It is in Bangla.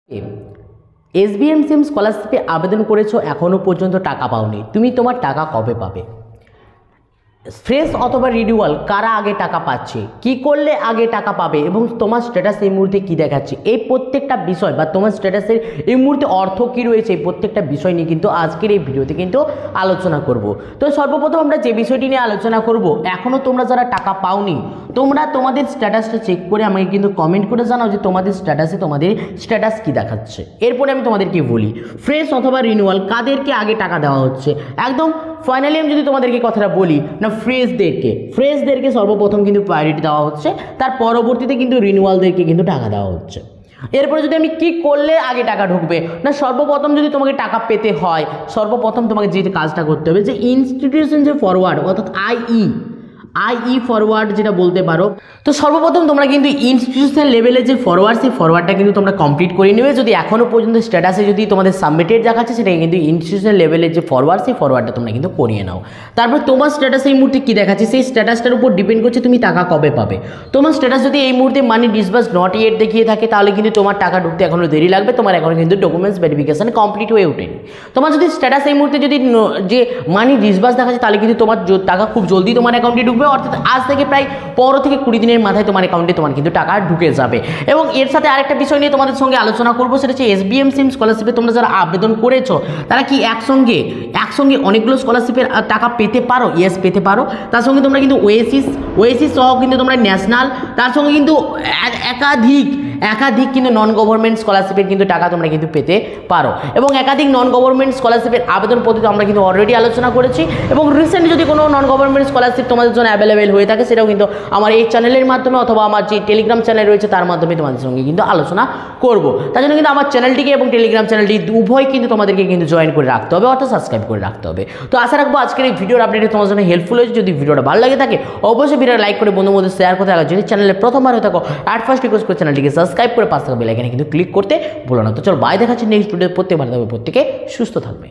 SBM স্কলারশিপে আবেদন করেছো, এখনও পর্যন্ত টাকা পাওনি, তুমি তোমার টাকা কবে পাবে? ফ্রেশ অথবা রিনিউয়াল কারা আগে টাকা পাচ্ছে, কি করলে আগে টাকা পাবে এবং তোমার স্ট্যাটাস এই মুহূর্তে কী দেখাচ্ছে, এই প্রত্যেকটা বিষয় বা তোমার স্ট্যাটাসের এই মুহূর্তে অর্থ কী রয়েছে, এই প্রত্যেকটা বিষয় নিয়ে কিন্তু আজকের এই ভিডিওতে কিন্তু আলোচনা করব। তো সর্বপ্রথম আমরা যে বিষয়টি নিয়ে আলোচনা করব, এখনও তোমরা যারা টাকা পাওনি তোমরা তোমাদের স্ট্যাটাসটা চেক করে আমাকে কিন্তু কমেন্ট করে জানাও যে তোমাদের স্ট্যাটাসে তোমাদের স্ট্যাটাস কী দেখাচ্ছে। এরপরে আমি তোমাদেরকে বলি ফ্রেশ অথবা রিনিউয়াল কাদেরকে আগে টাকা দেওয়া হচ্ছে। একদম ফাইনালি আমি যদি তোমাদেরকে কথাটা বলি না, ফ্রেশদেরকে সর্বপ্রথম কিন্তু প্রায়োরিটি দেওয়া হচ্ছে, তার পরবর্তীতে কিন্তু রিনিউয়ালদেরকে কিন্তু টাকা দেওয়া হচ্ছে। এরপরে যদি আমি কি করলে আগে টাকা ঢুকবে না, সর্বপ্রথম যদি তোমাকে টাকা পেতে হয় সর্বপ্রথম তোমাকে যে কাজটা করতে হবে যে ইনস্টিটিউশন যে ফরওয়ার্ড অর্থাৎ আইই ফরওয়ার্ড যেটা বলতে পারো। তো সর্বপ্রথম তোমরা কিন্তু ইনস্টিটিউশনাল লেভেলে যে ফরওয়ার্ড সেই ফরওয়ার্ডটা কিন্তু তোমরা কমপ্লিট করে নেবে। যদি এখনও পর্যন্ত স্ট্যাটাসে যদি তোমাদের সাবমিটেড দেখাচ্ছে সেটা কিন্তু ইনস্টিটিউশনাল লেভেলের যে ফরওয়ার্ড সেই ফরওয়ার্ডটা তোমরা কিন্তু করিয়ে নাও। তারপর তোমার স্ট্যাটাস এই মুহূর্তে কী দেখাচ্ছে সেই স্ট্যাটাসটার উপর ডিপেন্ড করছে তুমি টাকা কবে পাবে। তোমার স্ট্যাটাস যদি এই মুহূর্তে মানি ডিসবার্স নট ইয়েট দেখিয়ে থাকে তাহলে কিন্তু তোমার টাকা ঢুকতে এখনও দেরি লাগবে, তোমার এখনও কিন্তু ডকুমেন্টস ভেরিফিকেশন কমপ্লিট হয়ে ওঠেনি। তোমার যদি স্ট্যাটাস এই মুহূর্তে যদি যে মানি ডিসবার্স দেখাচ্ছে তাহলে কিন্তু তোমার টাকা খুব জলদি তোমার অ্যাকাউন্টে ঢুকবে, অর্থাৎ আজ থেকে প্রায় 15 থেকে 20 দিনের মাথায় তোমার অ্যাকাউন্টে তোমার কিন্তু টাকা ঢুকে যাবে। এবং এর সাথে আরেকটা বিষয় নিয়ে তোমাদের সঙ্গে আলোচনা করবো, সেটা হচ্ছে SBM স্কলারশিপে তোমরা যারা আবেদন করেছো তারা কি একসঙ্গে অনেকগুলো স্কলারশিপের টাকা পেতে পারো? ইয়েস, পেতে পারো। তার সঙ্গে তোমরা কিন্তু ওয়েসিস সহ কিন্তু তোমরা ন্যাশনাল, তার সঙ্গে কিন্তু একাধিক কিন্তু নন গভর্নমেন্ট স্কলারশিপের কিন্তু টাকা তোমরা কিন্তু পেতে পারো। এবং একাধিক নন গভর্নমেন্ট স্কলারশিপের আবেদন পদ্ধতি আমরা কিন্তু অলরেডি আলোচনা করেছি। এবং রিসেন্টলি যদি কোনো নন গভর্নমেন্ট স্কলারশিপ তোমাদের জন্য অ্যাভেলেবেল হয়ে থাকে সেটাও কিন্তু আমার এই চ্যানেলের মাধ্যমে অথবা আমার যে টেলিগ্রাম চ্যানেল রয়েছে তার মাধ্যমে তোমাদের সঙ্গে কিন্তু আলোচনা করব। তার জন্য কিন্তু আমার চ্যানেলটিকে এবং টেলিগ্রাম চ্যানেলটি উভয় কিন্তু তোমাদেরকে কিন্তু জয়েন করে রাখতে হবে, অর্থাৎ সাবস্ক্রাইব করে রাখতে হবে। তো আশা রাখবো আজকের এই ভিডিওর আপডেটে তোমার জন্য হেল্পফুল হয়েছে। যদি ভিডিওটা ভালো লাগে থাকে অবশ্যই ভিডিওটা লাইক করে বন্ধুর মধ্যে শেয়ার করতে হবে। যদি চ্যানেলে প্রথমবার হয়ে থাকো অ্যাট ফার্স্ট রিকোয়েস্ট করে চ্যানেলটিকে সাবস্ক্রাইব করে পাশে থাকা বেল আইকনে কিন্তু ক্লিক করতে ভুলো না। তো চলো বাই, দেখাচ্ছি নেক্সট ভিডিও। প্রত্যেকে ভালো থাকবে, প্রত্যেকে সুস্থ থাকবে।